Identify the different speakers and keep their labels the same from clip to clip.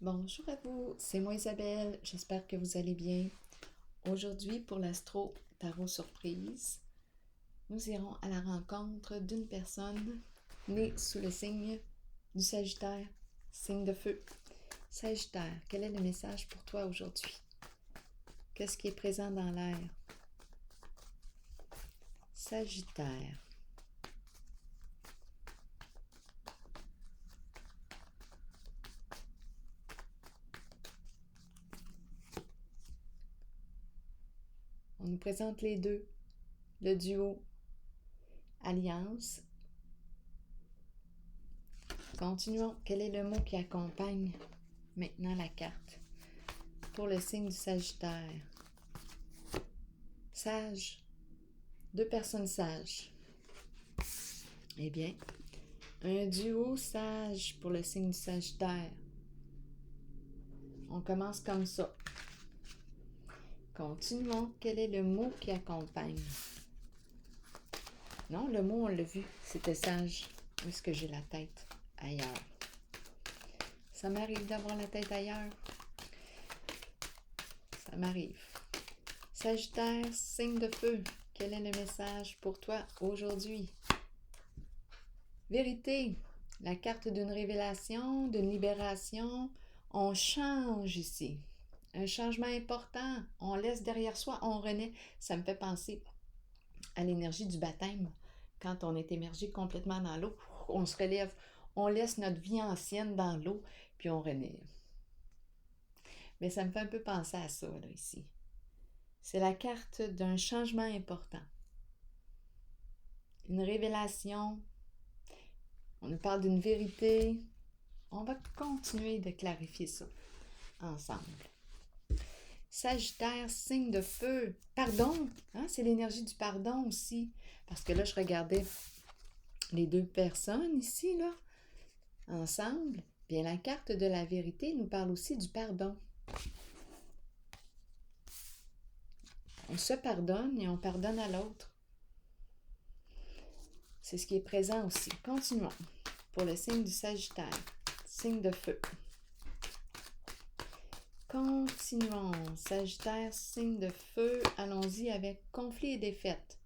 Speaker 1: Bonjour à vous, c'est moi Isabelle, j'espère que vous allez bien. Aujourd'hui pour l'Astro Tarot Surprise, nous irons à la rencontre d'une personne née sous le signe du Sagittaire, signe de feu. Sagittaire, quel est le message pour toi aujourd'hui? Qu'est-ce qui est présent dans l'air? Sagittaire. On nous présente les deux, le duo Alliance. Continuons. Quel est le mot qui accompagne maintenant la carte pour le signe du Sagittaire? Sage. Deux personnes sages. Eh bien, un duo sage pour le signe du Sagittaire. On commence comme ça. Continuons. Quel est le mot qui accompagne? Non, le mot, on l'a vu, c'était sage. Où est-ce que j'ai la tête? Ailleurs. Ça m'arrive d'avoir la tête ailleurs. Ça m'arrive. Sagittaire, signe de feu. Quel est le message pour toi aujourd'hui? Vérité, la carte d'une révélation, d'une libération. On change ici. Un changement important. On laisse derrière soi, on renaît. Ça me fait penser à l'énergie du baptême. Quand on est immergé complètement dans l'eau, on se relève. On laisse notre vie ancienne dans l'eau, puis on renaît. Mais ça me fait un peu penser à ça, là, ici. C'est la carte d'un changement important. Une révélation. On nous parle d'une vérité. On va continuer de clarifier ça ensemble. Sagittaire, signe de feu. Pardon, hein, c'est l'énergie du pardon aussi. Parce que là, je regardais les deux personnes ici, là, ensemble. Bien, la carte de la vérité nous parle aussi du pardon. On se pardonne et on pardonne à l'autre. C'est ce qui est présent aussi. Continuons. Pour le signe du Sagittaire, signe de feu. Continuons. Sagittaire, signe de feu. Allons-y avec conflit et défaite.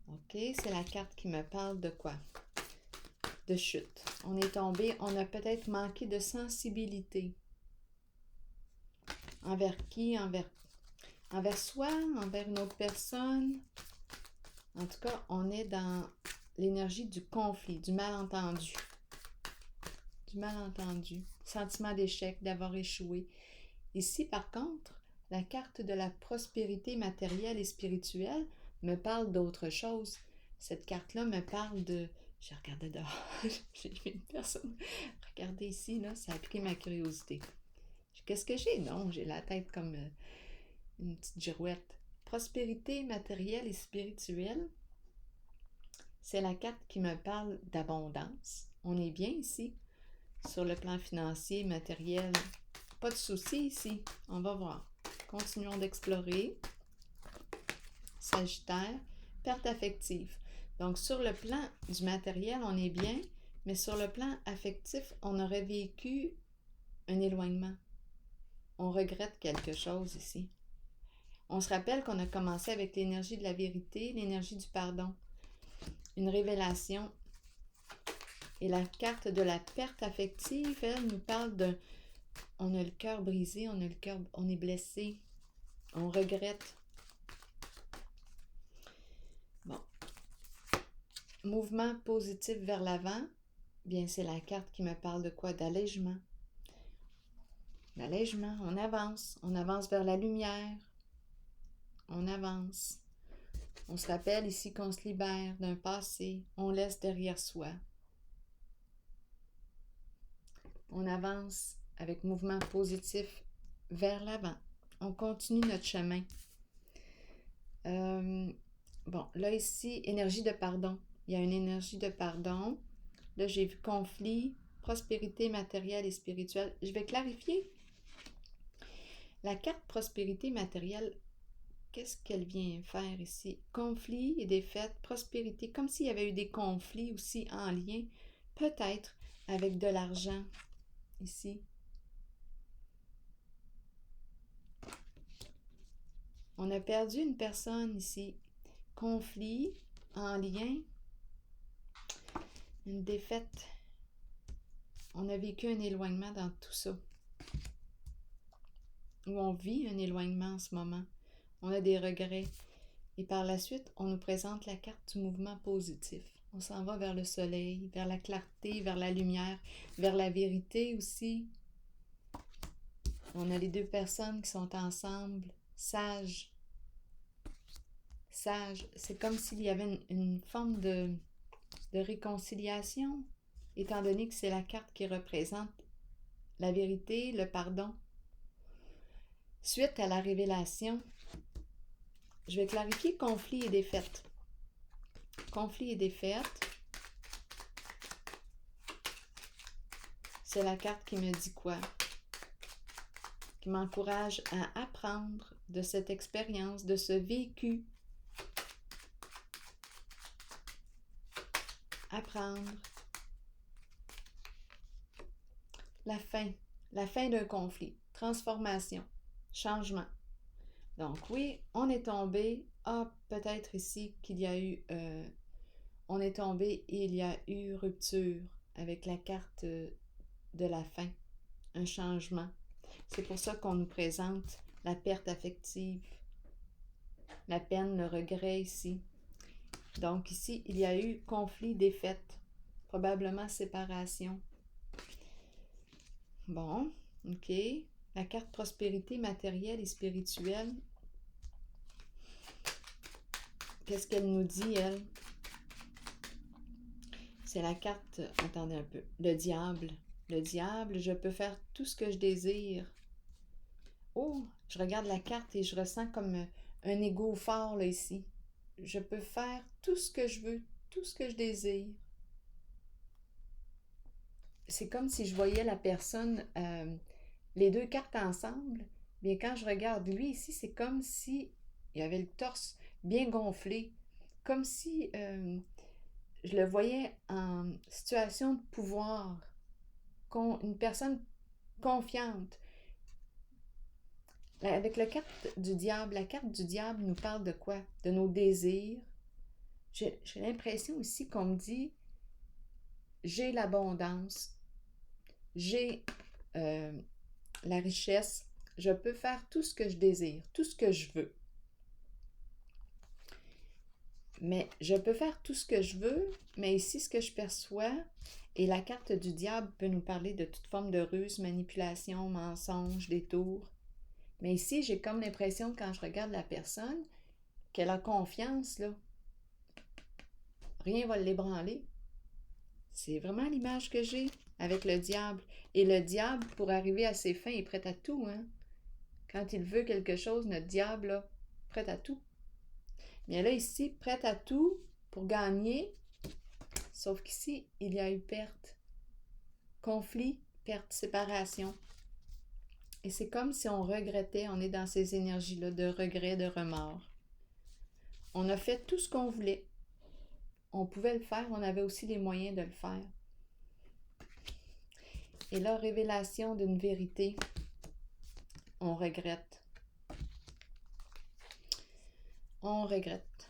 Speaker 1: OK, c'est la carte qui me parle de quoi? De chute. On est tombé, on a peut-être manqué de sensibilité. Envers qui? Envers soi, envers une autre personne. En tout cas, on est dans l'énergie du conflit, du malentendu. Du malentendu. Sentiment d'échec, d'avoir échoué. Ici, par contre, la carte de la prospérité matérielle et spirituelle me parle d'autre chose. Cette carte-là me parle de... J'ai regardé dehors, j'ai vu une personne. Regardez ici, là, ça a piqué ma curiosité. Qu'est-ce que j'ai? Non, j'ai la tête comme une petite girouette. Prospérité matérielle et spirituelle, c'est la carte qui me parle d'abondance. On est bien ici, sur le plan financier, matériel. Pas de soucis ici. On va voir. Continuons d'explorer. Sagittaire, perte affective. Donc, sur le plan du matériel, on est bien, mais sur le plan affectif, on aurait vécu un éloignement. On regrette quelque chose ici. On se rappelle qu'on a commencé avec l'énergie de la vérité, l'énergie du pardon. Une révélation. Et la carte de la perte affective, elle nous parle de... On a le cœur brisé, on est blessé, on regrette. Bon. Mouvement positif vers l'avant, bien c'est la carte qui me parle de quoi? D'allègement. L'allègement, on avance vers la lumière, on avance. On se rappelle ici qu'on se libère d'un passé, on laisse derrière soi. On avance avec mouvement positif vers l'avant. On continue notre chemin. Bon, là ici, énergie de pardon. Il y a une énergie de pardon. Là, j'ai vu conflit, prospérité matérielle et spirituelle. Je vais clarifier. La carte prospérité matérielle, qu'est-ce qu'elle vient faire ici? Conflit et défaite, prospérité, comme s'il y avait eu des conflits aussi en lien, peut-être avec de l'argent ici. On a perdu une personne ici. Conflit en lien. Une défaite. On a vécu un éloignement dans tout ça. Ou on vit un éloignement en ce moment. On a des regrets. Et par la suite, on nous présente la carte du mouvement positif. On s'en va vers le soleil, vers la clarté, vers la lumière, vers la vérité aussi. On a les deux personnes qui sont ensemble, sages. Sages. C'est comme s'il y avait une forme de réconciliation, étant donné que c'est la carte qui représente la vérité, le pardon. Suite à la révélation, je vais clarifier conflit et défaite. Conflit et défaite, c'est la carte qui me dit quoi? Qui m'encourage à apprendre de cette expérience, de ce vécu. Apprendre. La fin d'un conflit, transformation, changement. Donc oui, on est tombé, peut-être ici qu'il y a eu, on est tombé et il y a eu rupture avec la carte de la fin, un changement. C'est pour ça qu'on nous présente la perte affective, la peine, le regret ici. Donc ici, il y a eu conflit, défaite, probablement séparation. Bon, ok. La carte prospérité matérielle et spirituelle. Qu'est-ce qu'elle nous dit, elle? C'est la carte, attendez un peu, le diable. Le diable, je peux faire tout ce que je désire. Oh, je regarde la carte et je ressens comme un ego fort là ici. Je peux faire tout ce que je veux, tout ce que je désire. C'est comme si je voyais la personne, les deux cartes ensemble. Bien, quand je regarde lui ici, c'est comme si il avait le torse bien gonflé, comme si je le voyais en situation de pouvoir, une personne confiante. Avec la carte du diable nous parle de quoi? De nos désirs. J'ai l'impression ici qu'on me dit, j'ai l'abondance, j'ai la richesse, je peux faire tout ce que je désire, tout ce que je veux. Mais je peux faire tout ce que je veux, mais ici, ce que je perçois, et la carte du diable peut nous parler de toute forme de ruse, manipulation, mensonge, détour. Mais ici, j'ai comme l'impression, quand je regarde la personne, qu'elle a confiance, là. Rien ne va l'ébranler. C'est vraiment l'image que j'ai avec le diable. Et le diable, pour arriver à ses fins, est prêt à tout, hein? Quand il veut quelque chose, notre diable, là, prêt à tout. Mais là, ici, prêt à tout pour gagner, sauf qu'ici, il y a eu perte. Conflit, perte, séparation. Et c'est comme si on regrettait, on est dans ces énergies-là de regret, de remords. On a fait tout ce qu'on voulait. On pouvait le faire, on avait aussi les moyens de le faire. Et là, révélation d'une vérité, on regrette. On regrette.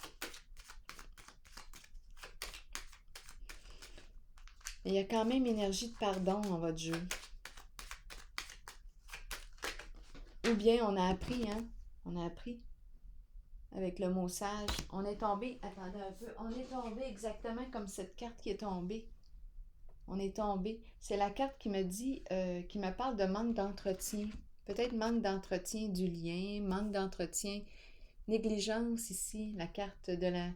Speaker 1: Mais il y a quand même énergie de pardon en votre jeu. Ou bien on a appris, hein? On a appris avec le mot sage. On est tombé, attendez un peu, on est tombé exactement comme cette carte qui est tombée. On est tombé. C'est la carte qui me dit, qui me parle de manque d'entretien. Peut-être manque d'entretien du lien, manque d'entretien, négligence ici, la carte de la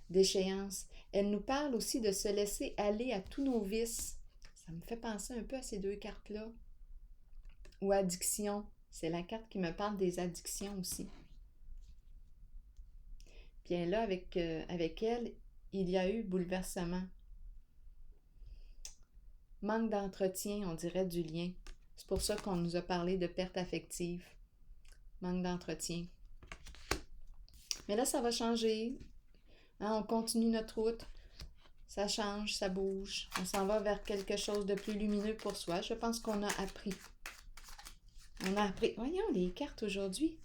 Speaker 1: déchéance. Elle nous parle aussi de se laisser aller à tous nos vices. Ça me fait penser un peu à ces deux cartes-là. Ou addiction. C'est la carte qui me parle des addictions aussi. Bien là, avec elle, il y a eu bouleversement. Manque d'entretien, on dirait, du lien. C'est pour ça qu'on nous a parlé de perte affective. Manque d'entretien. Mais là, ça va changer. Hein, on continue notre route. Ça change, ça bouge. On s'en va vers quelque chose de plus lumineux pour soi. Je pense qu'on a appris. On a appris. Voyons, les cartes aujourd'hui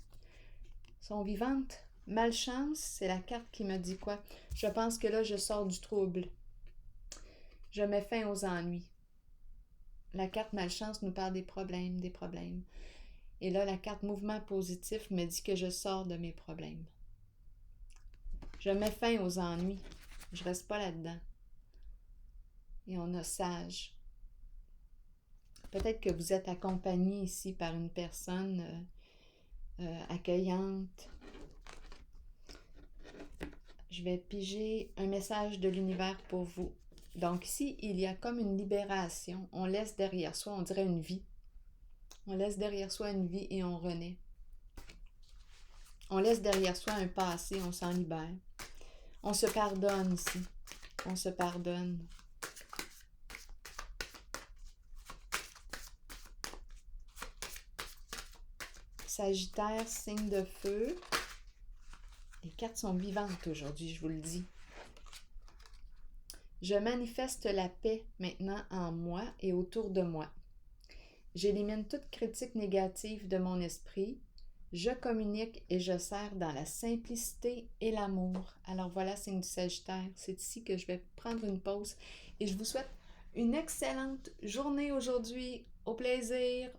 Speaker 1: Sont vivantes. Malchance, c'est la carte qui me dit quoi? Je pense que là, je sors du trouble. Je mets fin aux ennuis. La carte malchance nous parle des problèmes, des problèmes. Et là, la carte mouvement positif me dit que je sors de mes problèmes. Je mets fin aux ennuis. Je reste pas là-dedans. Et on a sage. Peut-être que vous êtes accompagné ici par une personne accueillante. Je vais piger un message de l'univers pour vous. Donc ici, il y a comme une libération. On laisse derrière soi, on dirait une vie. On laisse derrière soi une vie et on renaît. On laisse derrière soi un passé, on s'en libère. On se pardonne ici. On se pardonne. Sagittaire, signe de feu. Les cartes sont vivantes aujourd'hui, je vous le dis. Je manifeste la paix maintenant en moi et autour de moi. J'élimine toute critique négative de mon esprit. Je communique et je sers dans la simplicité et l'amour. Alors voilà, signe du Sagittaire. C'est ici que je vais prendre une pause et je vous souhaite une excellente journée aujourd'hui. Au plaisir!